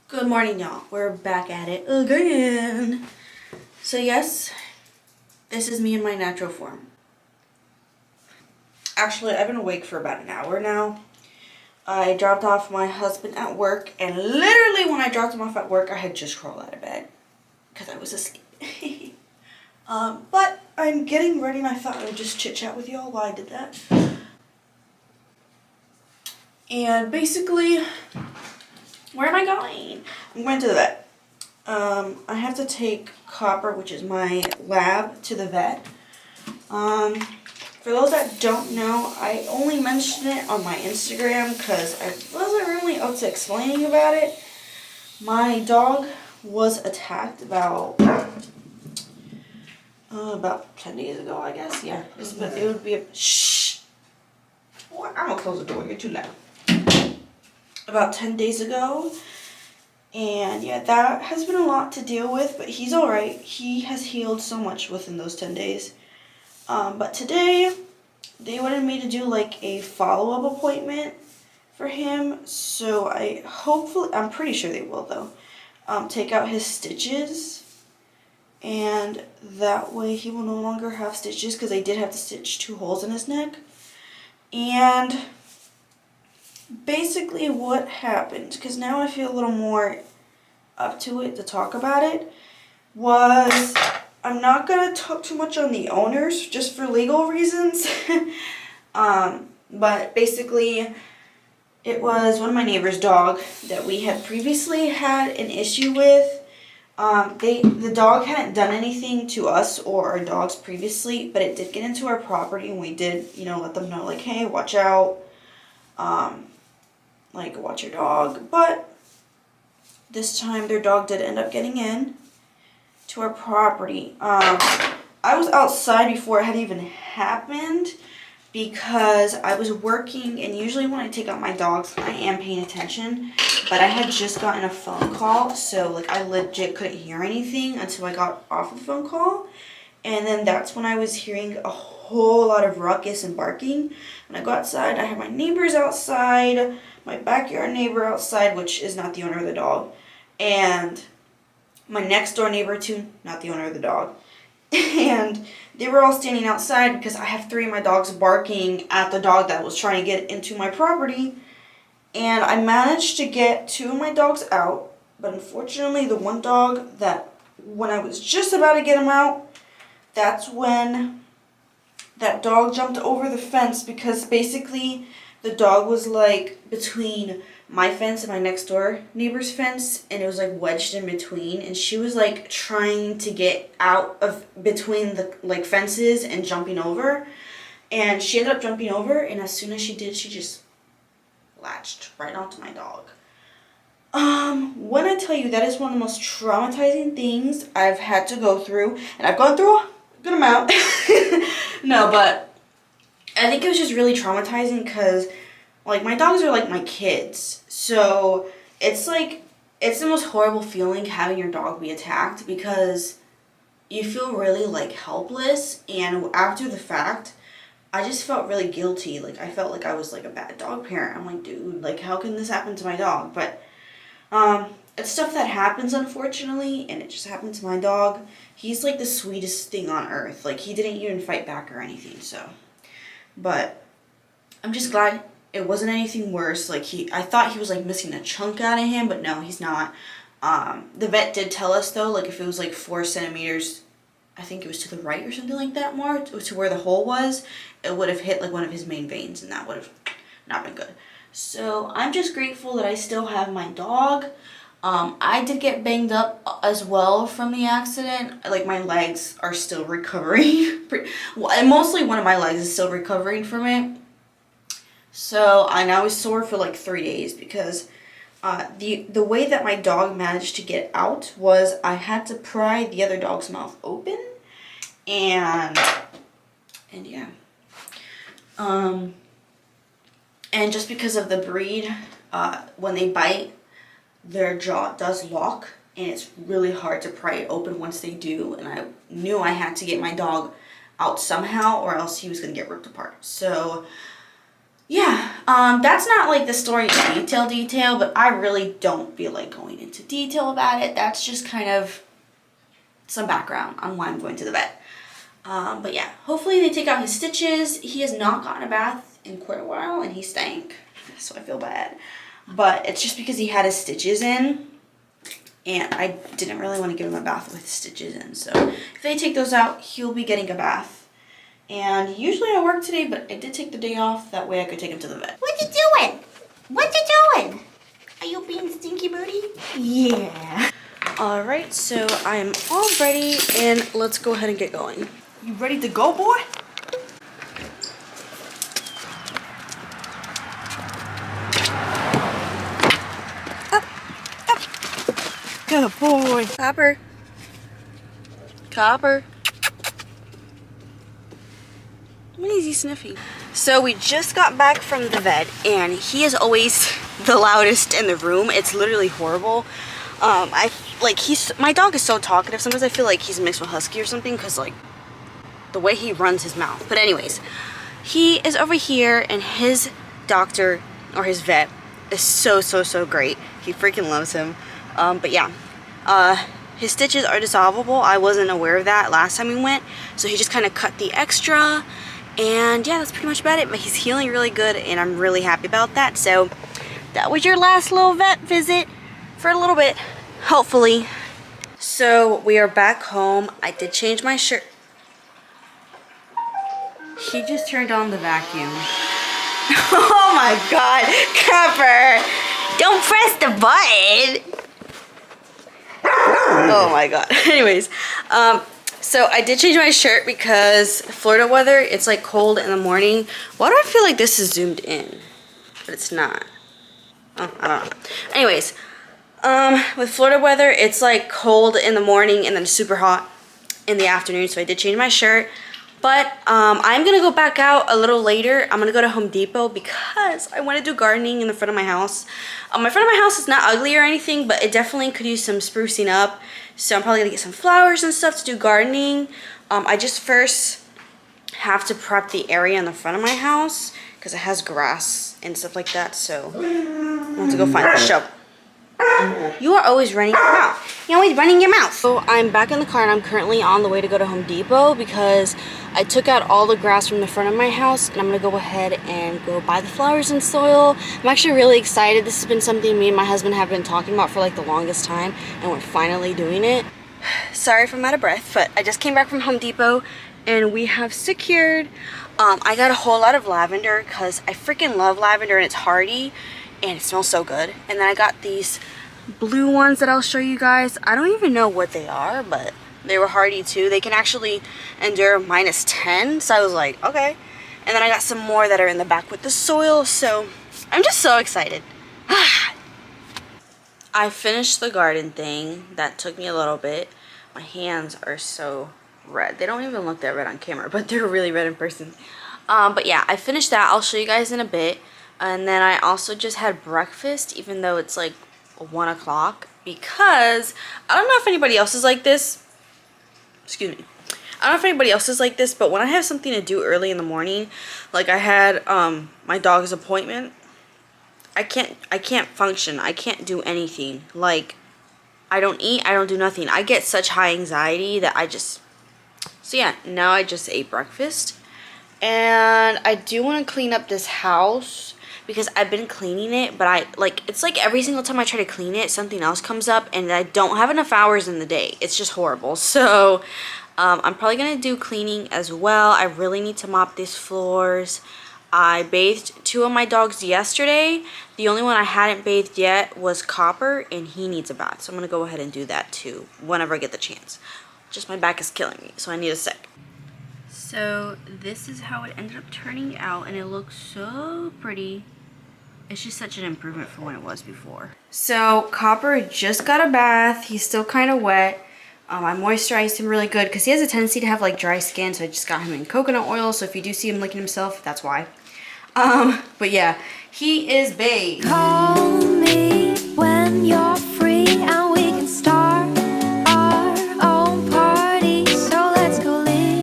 Good morning, y'all. We're back at it again. So yes, this is me in my natural form. Actually, I've been awake for about an hour now. I dropped off my husband at work, and literally when I dropped him off at work, I had just crawled out of bed because I was asleep. But I'm getting ready, and I thought I would just chit chat with y'all while I did that. And basically, where am I going? I'm going to the vet. I have to take Copper, which is my lab, to the vet. For those that don't know, I only mentioned it on my Instagram because I wasn't really up to explaining about it. My dog was attacked about 10 days ago, I guess. Yeah, it would be a shh. I'm gonna close the door. You're too loud. About 10 days ago. And yeah, that has been a lot to deal with, but he's alright. He has healed so much within those 10 days. But today, they wanted me to do like a follow-up appointment for him. So I'm pretty sure they will though, take out his stitches. And that way he will no longer have stitches because they did have to stitch 2 holes in his neck. And basically what happened, because now I feel a little more up to it to talk about it, was I'm not going to talk too much on the owners just for legal reasons. But basically it was one of my neighbor's dog that we had previously had an issue with. The dog hadn't done anything to us or our dogs previously, but it did get into our property, and we did, let them know, like, hey, watch out, watch your dog. But this time their dog did end up getting in to our property. I was outside before it had even happened because I was working, and usually when I take out my dogs, I am paying attention. But I had just gotten a phone call, so I legit couldn't hear anything until I got off the phone call. And then that's when I was hearing a whole lot of ruckus and barking. When I go outside, I have my neighbors outside, my backyard neighbor outside, which is not the owner of the dog, and my next door neighbor too, not the owner of the dog. And they were all standing outside because I have 3 of my dogs barking at the dog that was trying to get into my property. And I managed to get 2 of my dogs out, but unfortunately the one dog that, when I was just about to get him out, that's when that dog jumped over the fence, because basically the dog was between my fence and my next door neighbor's fence, and it was wedged in between, and she was trying to get out of between the fences and jumping over, and she ended up jumping over, and as soon as she did, she just latched right onto my dog. When I tell you that is one of the most traumatizing things I've had to go through, and I've gone through a good amount. No, but I think it was just really traumatizing because, my dogs are my kids. So it's it's the most horrible feeling having your dog be attacked, because you feel really helpless, and after the fact, I just felt really guilty. I felt like I was a bad dog parent. I'm like, dude, how can this happen to my dog? But it's stuff that happens, unfortunately, and it just happened to my dog. He's the sweetest thing on earth. He didn't even fight back or anything, so. But I'm just glad it wasn't anything worse. I thought he was to a chunk out of him, but no, he's not. The vet did tell us though, if it was 4 centimeters, I think it was to the right or something like that, more to where the hole was, it would have hit one of his main veins, and that would have not been good. So I'm just grateful that I still have my dog. I did get banged up as well from the accident. My legs are still recovering. Mostly one of my legs is still recovering from it. So I was sore for 3 days because the way that my dog managed to get out was I had to pry the other dog's mouth open, and yeah. And just because of the breed, when they bite, their jaw does lock, and it's really hard to pry it open once they do, and I knew I had to get my dog out somehow or else he was going to get ripped apart. So yeah, that's not like the story in detail, but I really don't feel like going into detail about it. That's just kind of some background on why I'm going to the vet. But yeah, hopefully they take out his stitches. He has not gotten a bath in quite a while, and he stank, so I feel bad. But it's just because he had his stitches in, and I didn't really want to give him a bath with stitches in. So if they take those out, he'll be getting a bath. And usually I work today, but I did take the day off. That way I could take him to the vet. What you doing? What you doing? Are you being stinky booty? Yeah. All right, so I'm all ready, and let's go ahead and get going. You ready to go, boy? Up, up. Good boy. Copper. Copper. What is he sniffing? So we just got back from the vet, and he is always the loudest in the room. It's literally horrible. My dog is so talkative. Sometimes I feel like he's mixed with husky or something, because like the way he runs his mouth. But anyways, he is over here, and his doctor or his vet is so great. He freaking loves him. But yeah, his stitches are dissolvable. I wasn't aware of that last time we went, so he just kind of cut the extra. And yeah, that's pretty much about it. But he's healing really good, and I'm really happy about that. So that was your last little vet visit for a little bit, hopefully. So we are back home. I did change my shirt. He just turned on the vacuum. Oh my God, Copper! Don't press the button! Oh my God. Anyways, so I did change my shirt because Florida weather, it's like cold in the morning. Why do I feel like this is zoomed in? But it's not. Oh, I don't know. Anyways, with Florida weather, it's like cold in the morning and then super hot in the afternoon. So I did change my shirt. But I'm going to go back out a little later. I'm going to go to Home Depot because I want to do gardening in the front of my house. My front of my house is not ugly or anything, but it definitely could use some sprucing up. So I'm probably going to get some flowers and stuff to do gardening. I just first have to prep the area in the front of my house because it has grass and stuff like that. So I have to go find the shovel. You are always running your mouth. You're always running your mouth. So I'm back in the car, and I'm currently on the way to go to Home Depot because I took out all the grass from the front of my house, and I'm going to go ahead and go buy the flowers and soil. I'm actually really excited. This has been something me and my husband have been talking about for like the longest time, and we're finally doing it. Sorry if I'm out of breath, but I just came back from Home Depot, and we have secured. I got a whole lot of lavender because I freaking love lavender, and it's hardy. And it smells so good. And then I got these blue ones that I'll show you guys. I don't even know what they are, but they were hardy too. They can actually endure -10. So I was like, okay. And then I got some more that are in the back with the soil. So I'm just so excited. I finished the garden thing. That took me a little bit. My hands are so red. They don't even look that red on camera, but they're really red in person. But yeah, I finished that. I'll show you guys in a bit. And then I also just had breakfast, even though it's like 1 o'clock, because I don't know if anybody else is like this. Excuse me. I don't know if anybody else is like this, but when I have something to do early in the morning, like I had my dog's appointment, I can't function. I can't do anything. Like, I don't eat, I don't do nothing. I get such high anxiety that I just... So yeah, now I just ate breakfast. And I do want to clean up this house because I've been cleaning it, but it's like every single time I try to clean it, something else comes up, and I don't have enough hours in the day. It's just horrible. So I'm probably going to do cleaning as well. I really need to mop these floors. I bathed 2 of my dogs yesterday. The only one I hadn't bathed yet was Copper, and he needs a bath. So I'm going to go ahead and do that too whenever I get the chance. Just my back is killing me, so I need a sec. So this is how it ended up turning out, and it looks so pretty. It's just such an improvement from when it was before. So Copper just got a bath. He's still kind of wet. I moisturized him really good because he has a tendency to have like dry skin, so I just got him in coconut oil. So if you do see him licking himself, that's why. But yeah, he is bathed. Call me when you're